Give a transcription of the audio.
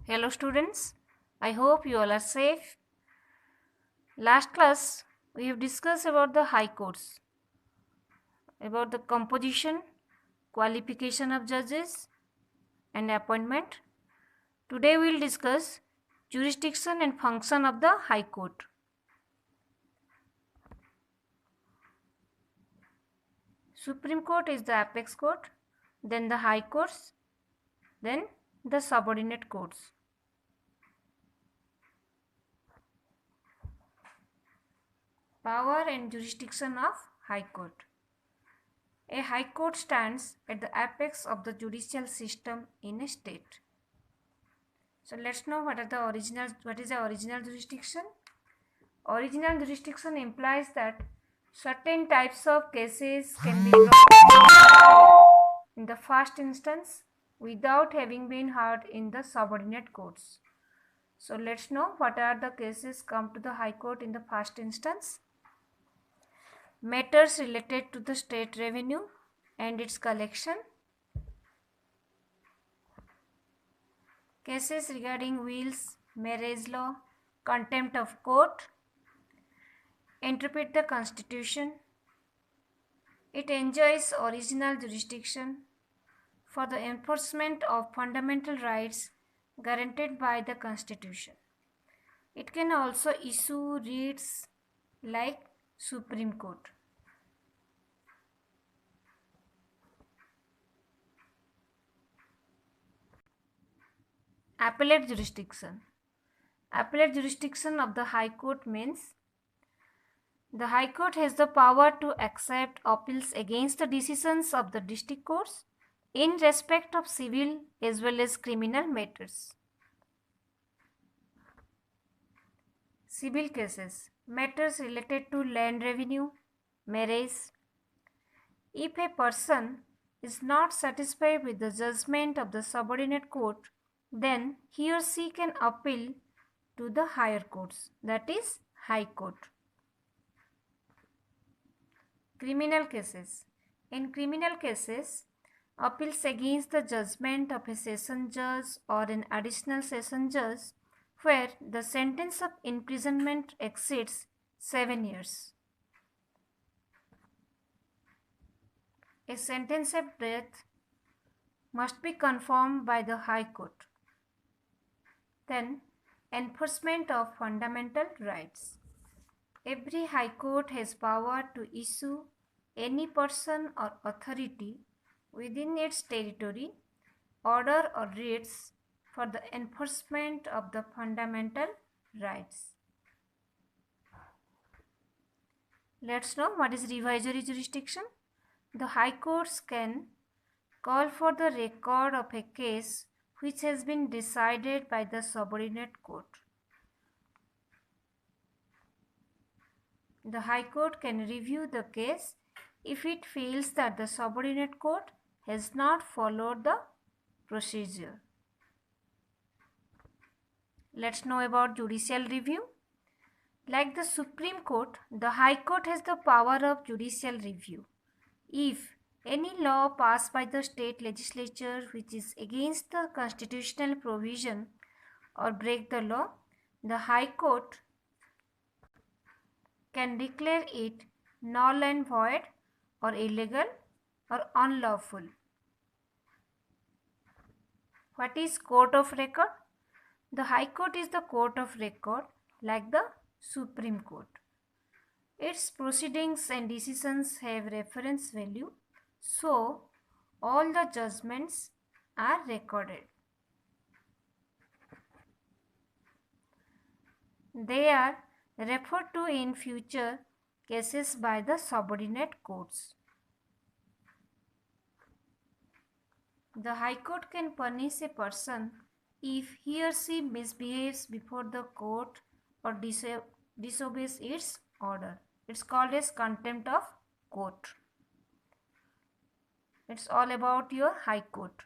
Hello students, I hope you all are safe. Last class we have discussed about the high courts, about the composition, qualification of judges and appointment. Today we will discuss jurisdiction and function of the high court. Supreme Court is the apex court, then the high courts, then the subordinate courts. Power and jurisdiction of high court. A high court stands at the apex of the judicial system in a state. So let's know what is the original jurisdiction. Original jurisdiction implies that certain types of cases can be brought in the first instance without having been heard in the subordinate courts. So let's know what are the cases come to the high court in the first instance. Matters related to the state revenue and its collection. Cases regarding wills, marriage law, contempt of court. Interpret the Constitution. It enjoys original jurisdiction for the enforcement of fundamental rights guaranteed by the Constitution. It can also issue writs like Supreme Court. Appellate jurisdiction. Appellate jurisdiction of the High Court means the High Court has the power to accept appeals against the decisions of the district courts in respect of civil as well as criminal matters. Civil cases. Matters related to land revenue, marriage. If a person is not satisfied with the judgment of the subordinate court, then he or she can appeal to the higher courts, that is, High Court. Criminal cases. In criminal cases, appeals against the judgment of a session judge or an additional session judge where the sentence of imprisonment exceeds 7 years. A sentence of death must be confirmed by the High Court. Then, enforcement of fundamental rights. Every High Court has power to issue any person or authority within its territory order or writs for the enforcement of the fundamental rights. Let's know what is revisory jurisdiction. The High Courts can call for the record of a case which has been decided by the subordinate court. The High Court can review the case if it feels that the subordinate court has not followed the procedure. Let's know about judicial review. Like the Supreme Court, the High Court has the power of judicial review. If any law passed by the state legislature which is against the constitutional provision or break the law, the High Court can declare it null and void or illegal or unlawful. What is court of record? The High Court is the court of record like the Supreme Court. Its proceedings and decisions have reference value, so all the judgments are recorded. They are referred to in future cases by the subordinate courts. The High Court can punish a person if he or she misbehaves before the court or disobeys its order. It's called as contempt of court. It's all about your High Court.